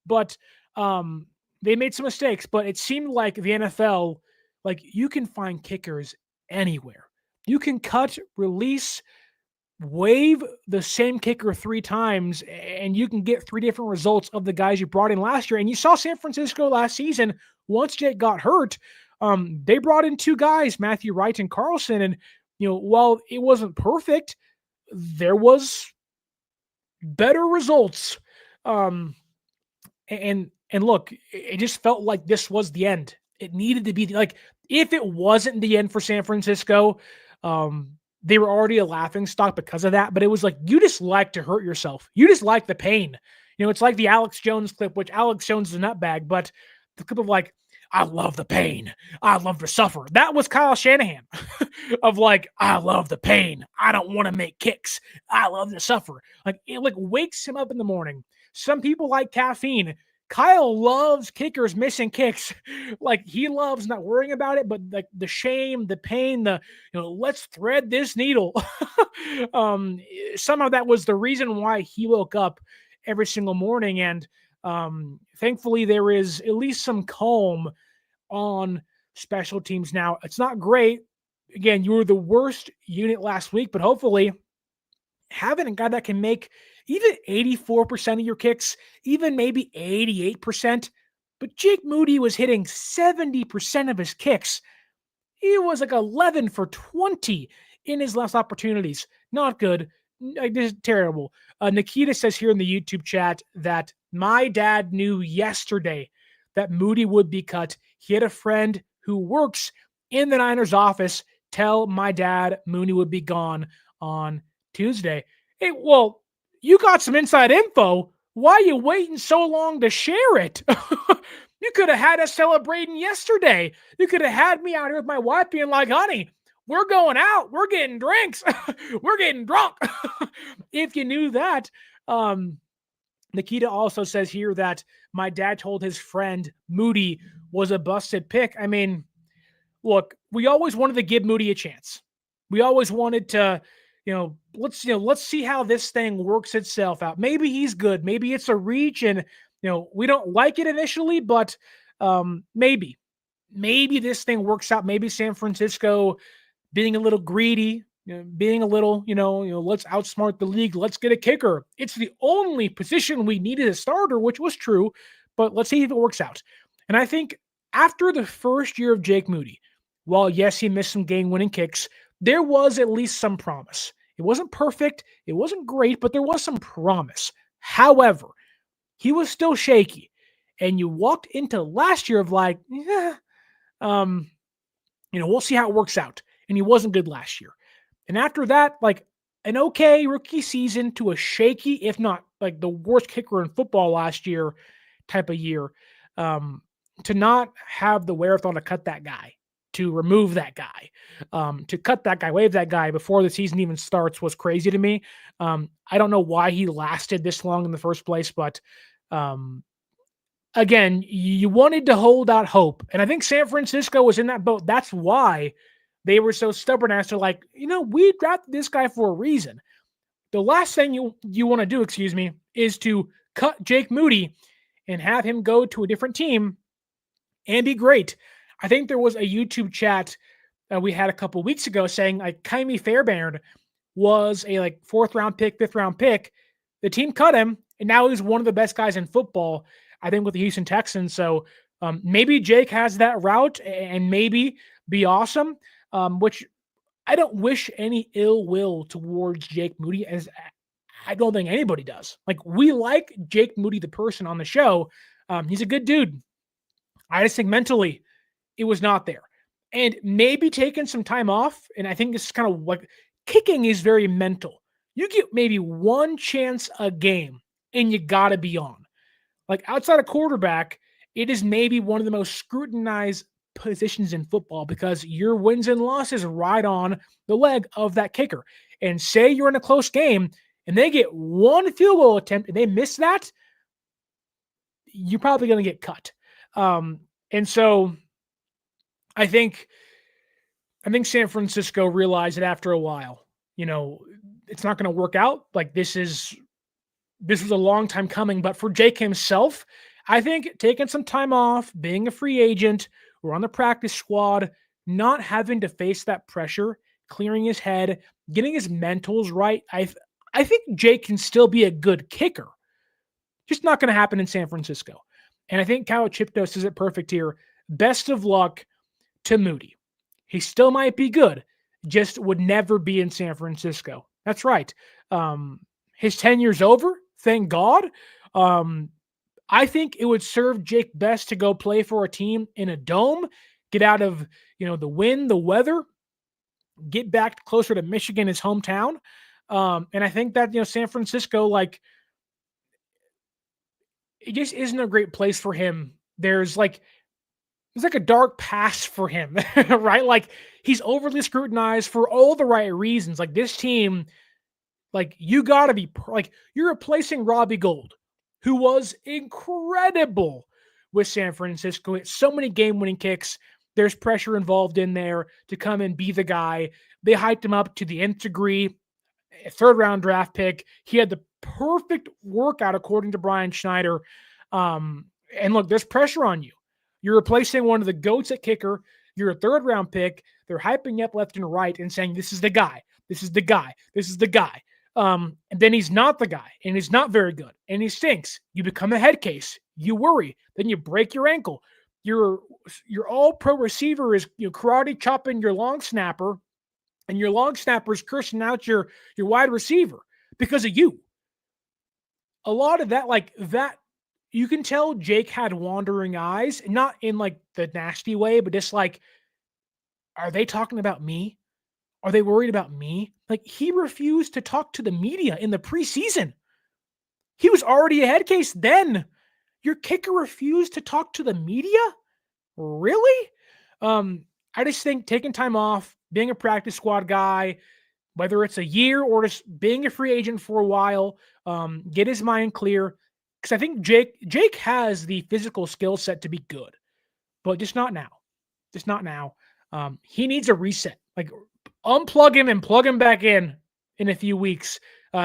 [SPEAKER 1] But they made some mistakes, but it seemed like the NFL, like you can find kickers anywhere. You can cut, release, wave the same kicker 3 times, and you can get 3 different results of the guys you brought in last year. And you saw San Francisco last season, once Jake got hurt, they brought in 2 guys, Matthew Wright and Carlson. And, while it wasn't perfect, there was better results. And look, it just felt like this was the end. It needed to be like, if it wasn't the end for San Francisco, they were already a laughing stock because of that. But it was like, you just like to hurt yourself. You just like the pain. It's like the Alex Jones clip, which Alex Jones is a nutbag, but the clip of like, I love the pain. I love to suffer. That was Kyle Shanahan of like, I love the pain. I don't want to make kicks. I love to suffer. Like it like wakes him up in the morning. Some people like caffeine. Kyle loves kickers missing kicks. Like he loves not worrying about it, but like the shame, the pain, let's thread this needle. Somehow that was the reason why he woke up every single morning. And thankfully there is at least some calm on special teams now. It's not great. Again, you were the worst unit last week, but hopefully having a guy that can make even 84% of your kicks, even maybe 88%. But Jake Moody was hitting 70% of his kicks. He was like 11 for 20 in his last opportunities. Not good. This is terrible. Nikita says here in the YouTube chat that my dad knew yesterday that Moody would be cut. He had a friend who works in the Niners office tell my dad Moody would be gone on Tuesday. Hey, well, you got some inside info. Why are you waiting so long to share it? You could have had us celebrating yesterday. You could have had me out here with my wife being like, honey, we're going out. We're getting drinks. We're getting drunk. If you knew that. Nikita also says here that my dad told his friend Moody was a busted pick. I mean, look, we always wanted to give Moody a chance. We always wanted to, let's see how this thing works itself out. Maybe he's good. Maybe it's a reach and, we don't like it initially, but maybe this thing works out. Maybe San Francisco being a little greedy, being a little, let's outsmart the league. Let's get a kicker. It's the only position we needed a starter, which was true, but let's see if it works out. And I think after the first year of Jake Moody, while yes, he missed some game-winning kicks, there was at least some promise. It wasn't perfect. It wasn't great, but there was some promise. However, he was still shaky. And you walked into last year of like, We'll see how it works out. And he wasn't good last year. And after that, like an okay rookie season to a shaky, if not like the worst kicker in football last year type of year, to not have the wherewithal to cut that guy, to remove that guy, to cut that guy, waive that guy before the season even starts was crazy to me. I don't know why he lasted this long in the first place, but again, you wanted to hold out hope. And I think San Francisco was in that boat. That's why they were so stubborn as to like, we drafted this guy for a reason. The last thing you want to do, is to cut Jake Moody and have him go to a different team and be great. I think there was a YouTube chat we had a couple weeks ago saying like Kaimi Fairbairn was a like 4th round pick, 5th round pick. The team cut him, and now he's one of the best guys in football, I think, with the Houston Texans. So maybe Jake has that route and maybe be awesome, which I don't wish any ill will towards Jake Moody, as I don't think anybody does. Like, we like Jake Moody, the person on the show. He's a good dude. I just think mentally it was not there. And maybe taking some time off, and I think this is kind of like kicking is very mental. You get maybe one chance a game and you got to be on. Like outside of quarterback, it is maybe one of the most scrutinized positions in football because your wins and losses ride on the leg of that kicker. And say you're in a close game and they get one field goal attempt and they miss that, you're probably going to get cut. And so I think San Francisco realized that after a while, it's not going to work out. Like this was a long time coming, but for Jake himself, I think taking some time off, being a free agent, or on the practice squad, not having to face that pressure, clearing his head, getting his mentals right. I think Jake can still be a good kicker. Just not going to happen in San Francisco. And I think Kyle Chipto says it perfect here. Best of luck to Moody. He still might be good, just would never be in San Francisco. That's right. His tenure's over, thank God. I think it would serve Jake best to go play for a team in a dome, get out of, the wind, the weather, get back closer to Michigan, his hometown. And I think that, San Francisco, like, it just isn't a great place for him. There's like a dark past for him, right? Like he's overly scrutinized for all the right reasons. Like this team, like you got to be like you're replacing Robbie Gould, who was incredible with San Francisco. Hit so many game-winning kicks. There's pressure involved in there to come and be the guy. They hyped him up to the nth degree. A 3rd-round draft pick. He had the perfect workout, according to Brian Schneider. And look, there's pressure on you. You're replacing one of the GOATs at kicker. You're a 3rd-round pick. They're hyping you up left and right and saying, this is the guy. This is the guy. This is the guy. And then he's not the guy, and he's not very good, and he stinks. You become a head case. You worry. Then you break your ankle. Your all-pro receiver is karate chopping your long snapper, and your long snapper is cursing out your wide receiver because of you. A lot of that, like that, you can tell Jake had wandering eyes, not in like the nasty way, but just like, are they talking about me? Are they worried about me? Like he refused to talk to the media in the preseason. He was already a head case then. Your kicker refused to talk to the media? Really? I just think taking time off, being a practice squad guy, whether it's a year or just being a free agent for a while, get his mind clear. Because I think Jake has the physical skill set to be good, but just not now. Just not now. He needs a reset. Like unplug him and plug him back in a few weeks.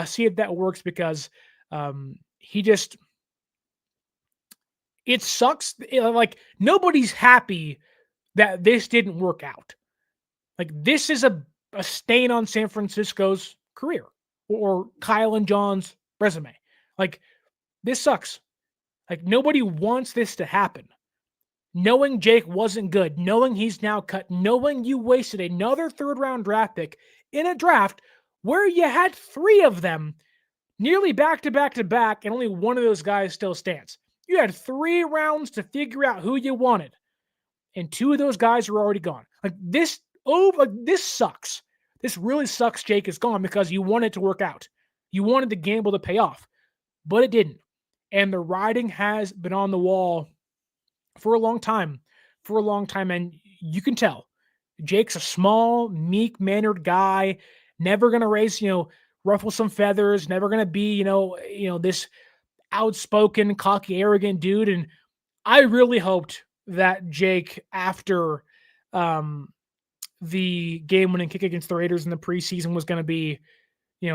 [SPEAKER 1] See if that works because it sucks. Like nobody's happy that this didn't work out. Like this is a stain on San Francisco's career or Kyle and John's resume. Like this sucks. Like nobody wants this to happen. Knowing Jake wasn't good, knowing he's now cut, knowing you wasted another 3rd-round draft pick in a draft where you had 3 of them nearly back to back to back, and only one of those guys still stands. You had 3 rounds to figure out who you wanted, and 2 of those guys are already gone. This sucks. This really sucks. Jake is gone because you want it to work out. You wanted the gamble to pay off, but it didn't. And the writing has been on the wall for a long time. And you can tell Jake's a small, meek mannered guy, never gonna ruffle some feathers, never gonna be, this outspoken, cocky, arrogant dude. And I really hoped that Jake, after the game winning kick against the Raiders in the preseason, was gonna be,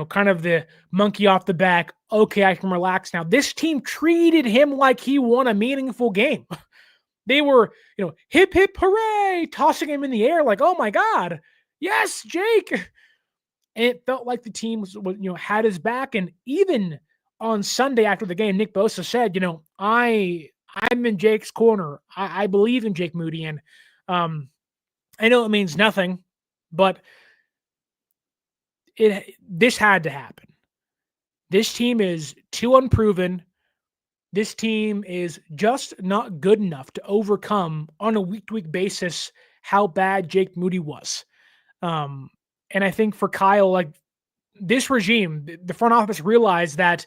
[SPEAKER 1] kind of the monkey off the back. Okay, I can relax now. This team treated him like he won a meaningful game. They were, hip, hip, hooray, tossing him in the air like, oh my God, yes, Jake. And it felt like the team was had his back. And even on Sunday after the game, Nick Bosa said, I'm in Jake's corner. I believe in Jake Moody. And I know it means nothing, but this had to happen. This team is too unproven. This team is just not good enough to overcome on a week-to-week basis how bad Jake Moody was. And I think for Kyle, like this regime, the front office realized that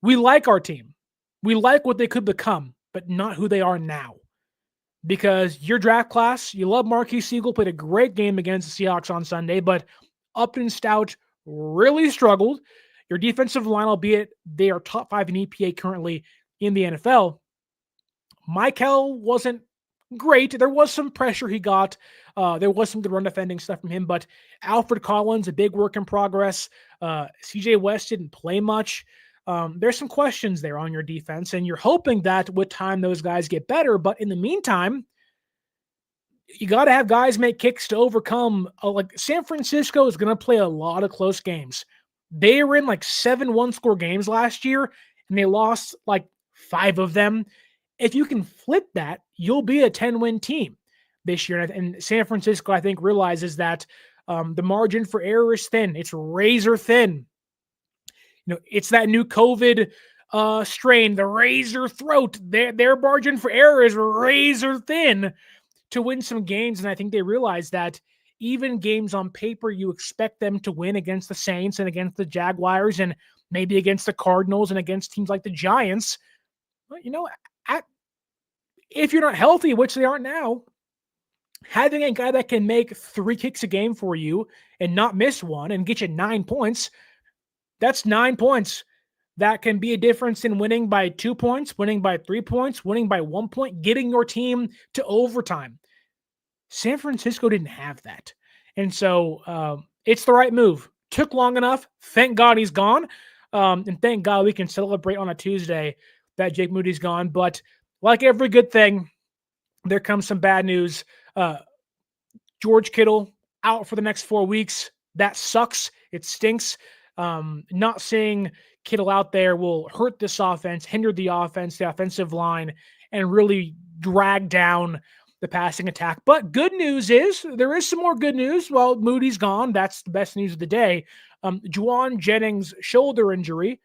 [SPEAKER 1] we like our team. We like what they could become, but not who they are now. Because your draft class, you love Marquise Siegel, played a great game against the Seahawks on Sunday, but Upton Stout really struggled. Your defensive line, albeit they are top 5 in EPA currently in the NFL, Michael wasn't great. There was some pressure he got. There was some good run defending stuff from him, but Alfred Collins, a big work in progress. CJ West didn't play much. There's some questions there on your defense, and you're hoping that with time those guys get better. But in the meantime, you got to have guys make kicks to overcome. Like San Francisco is going to play a lot of close games. They were in like 7 one-score games last year, and they lost like 5 of them. If you can flip that, you'll be a 10-win team this year. And San Francisco, I think, realizes that the margin for error is thin. It's razor thin. It's that new COVID strain, the razor throat. Their margin for error is razor thin to win some games. And I think they realize that even games on paper, you expect them to win against the Saints and against the Jaguars and maybe against the Cardinals and against teams like the Giants. But, if you're not healthy, which they aren't now, having a guy that can make 3 kicks a game for you and not miss one and get you 9 points, that's 9 points. That can be a difference in winning by 2 points, winning by 3 points, winning by 1 point, getting your team to overtime. San Francisco didn't have that. And so it's the right move. Took long enough. Thank God he's gone. And thank God we can celebrate on a Tuesday that Jake Moody's gone. But like every good thing, there comes some bad news. George Kittle out for the next 4 weeks. That sucks. It stinks. Not seeing Kittle out there will hurt this offense, hinder the offense, the offensive line, and really drag down the passing attack. But good news is there is some more good news. Well, Moody's gone. That's the best news of the day. Juwan Jennings' shoulder injury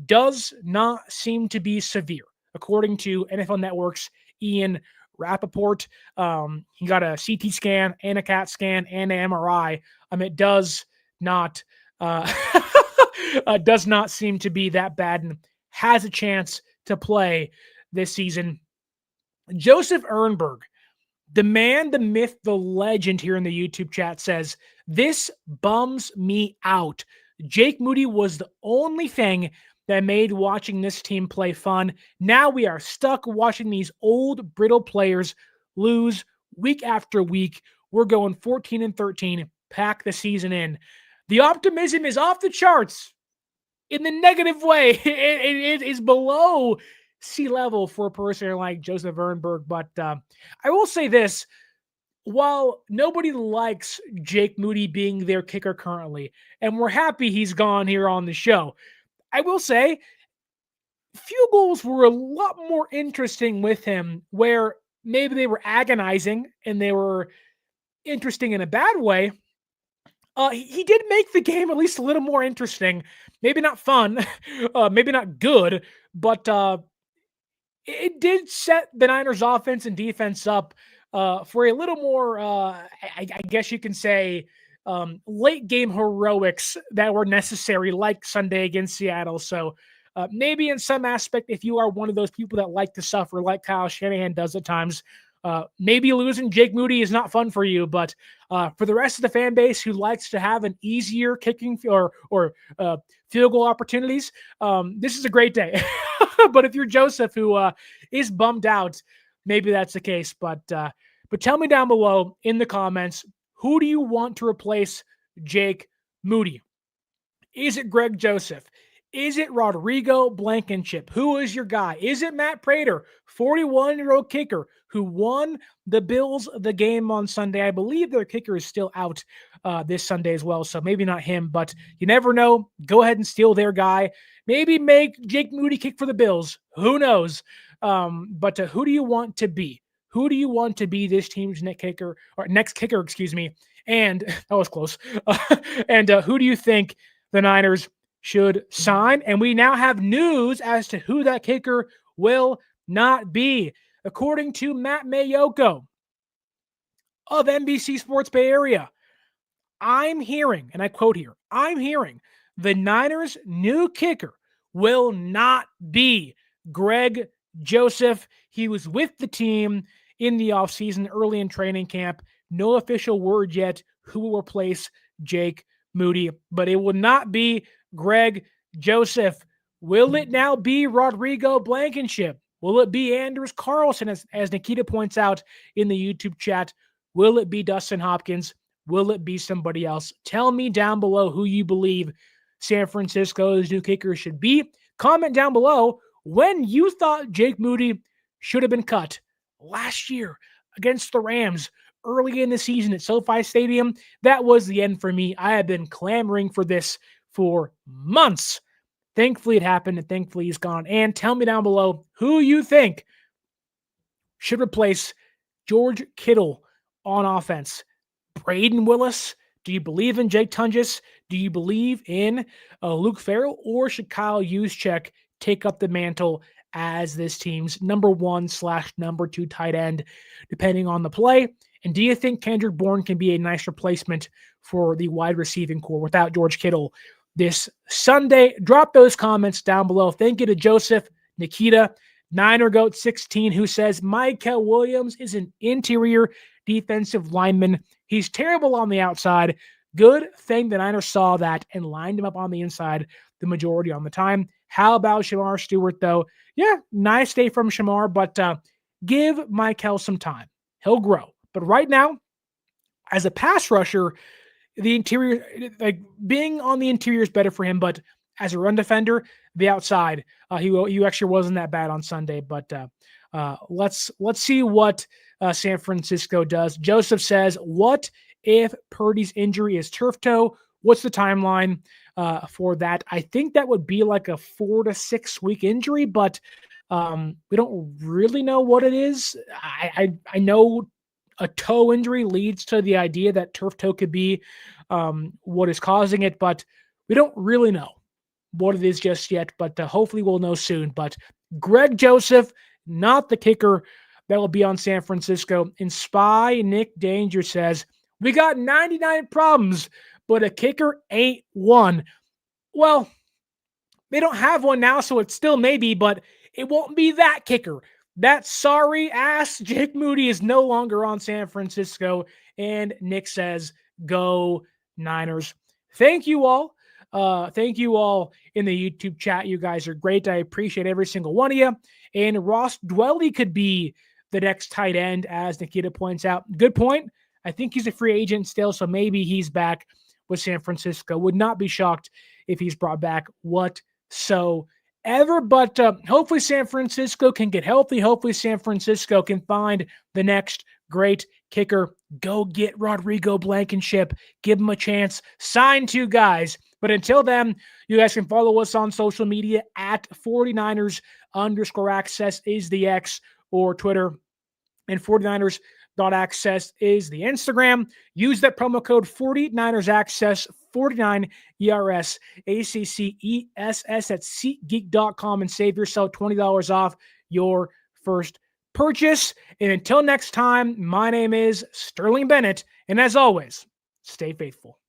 [SPEAKER 1] does not seem to be severe, according to NFL Network's Ian Rappaport. He got a CT scan and a CAT scan and an MRI. It does not seem to be that bad and has a chance to play this season. Joseph Ehrenberg, the man, the myth, the legend here in the YouTube chat says, this bums me out. Jake Moody was the only thing that made watching this team play fun. Now we are stuck watching these old, brittle players lose week after week. We're going 14-13, pack the season in. The optimism is off the charts in the negative way. It is below sea level for a person like Joseph Ehrenberg. But I will say this. While nobody likes Jake Moody being their kicker currently, and we're happy he's gone here on the show, I will say field goals were a lot more interesting with him, where maybe they were agonizing and they were interesting in a bad way. He did make the game at least a little more interesting. Maybe not fun, maybe not good, but it did set the Niners offense and defense up for a little more, I guess you can say, late game heroics that were necessary, like Sunday against Seattle. So maybe in some aspect, if you are one of those people that like to suffer, like Kyle Shanahan does at times, maybe losing Jake Moody is not fun for you. But for the rest of the fan base who likes to have an easier kicking or field goal opportunities, this is a great day. But if you're Joseph, who is bummed out, maybe that's the case. But tell me down below in the comments, who do you want to replace Jake Moody? Is it Greg Joseph? Is it Rodrigo Blankenship? Who is your guy? Is it Matt Prater, 41-year-old kicker who won the Bills the game on Sunday? I believe their kicker is still out this Sunday as well, so maybe not him, but you never know. Go ahead and steal their guy. Maybe make Jake Moody kick for the Bills. Who knows? But who do you want to be? Who do you want to be this team's next kicker, excuse me? And that was close. And who do you think the Niners should sign? And we now have news as to who that kicker will not be. According to Matt Mayoko of NBC Sports Bay Area, I'm hearing, and I quote here, I'm hearing the Niners' new kicker will not be Greg Joseph. He was with the team in the offseason, early in training camp. No official word yet who will replace Jake Moody, but it will not be Greg Joseph. Will it now be Rodrigo Blankenship? Will it be Anders Carlson, as Nikita points out in the YouTube chat? Will it be Dustin Hopkins? Will it be somebody else? Tell me down below who you believe San Francisco's new kicker should be. Comment down below when you thought Jake Moody should have been cut last year against the Rams early in the season at SoFi Stadium. That was the end for me. I have been clamoring for this for months. Thankfully, it happened, and thankfully he's gone. And tell me down below who you think should replace George Kittle on offense. Braden Willis? Do you believe in Jake Tunges? Do you believe in Luke Farrell? Or should Kyle Juszczyk take up the mantle as this team's number 1/number 2 tight end, depending on the play? And do you think Kendrick Bourne can be a nice replacement for the wide receiving core without George Kittle this Sunday? Drop those comments down below. Thank you to Joseph, Nikita, Niner Goat 16, who says Michael Williams is an interior defensive lineman. He's terrible on the outside. Good thing the Niners saw that and lined him up on the inside the majority on the time. How about Shamar Stewart, though? Yeah, nice day from Shamar, but give Michael some time. He'll grow. But right now, as a pass rusher, the interior, like being on the interior is better for him, but as a run defender, the outside, he actually wasn't that bad on Sunday. But let's see what San Francisco does. Joseph says, what if Purdy's injury is turf toe? What's the timeline for that? I think that would be like a 4 to 6 week injury, but we don't really know what it is. I know a toe injury leads to the idea that turf toe could be what is causing it, but we don't really know what it is just yet, but hopefully we'll know soon. But Greg Joseph, not the kicker that will be on San Francisco. And Spy Nick Danger says, we got 99 problems, but a kicker ain't one. Well, they don't have one now, so it still may be, but it won't be that kicker. That sorry ass Jake Moody is no longer on San Francisco. And Nick says, go Niners. Thank you all. Thank you all in the YouTube chat. You guys are great. I appreciate every single one of you. And Ross Dwelly could be the next tight end, as Nikita points out. Good point. I think he's a free agent still, so maybe he's back with San Francisco. Would not be shocked if he's brought back whatsoever. But hopefully San Francisco can get healthy. Hopefully San Francisco can find the next great kicker. Go get Rodrigo Blankenship. Give him a chance. Sign 2 guys. But until then, you guys can follow us on social media at 49ers_access is the X or Twitter, and 49ers.access is the Instagram. Use that promo code 49ersaccess, 49 ERS ACCESS at SeatGeek.com and save yourself $20 off your first purchase. And until next time, my name is Sterling Bennett. And as always, stay faithful.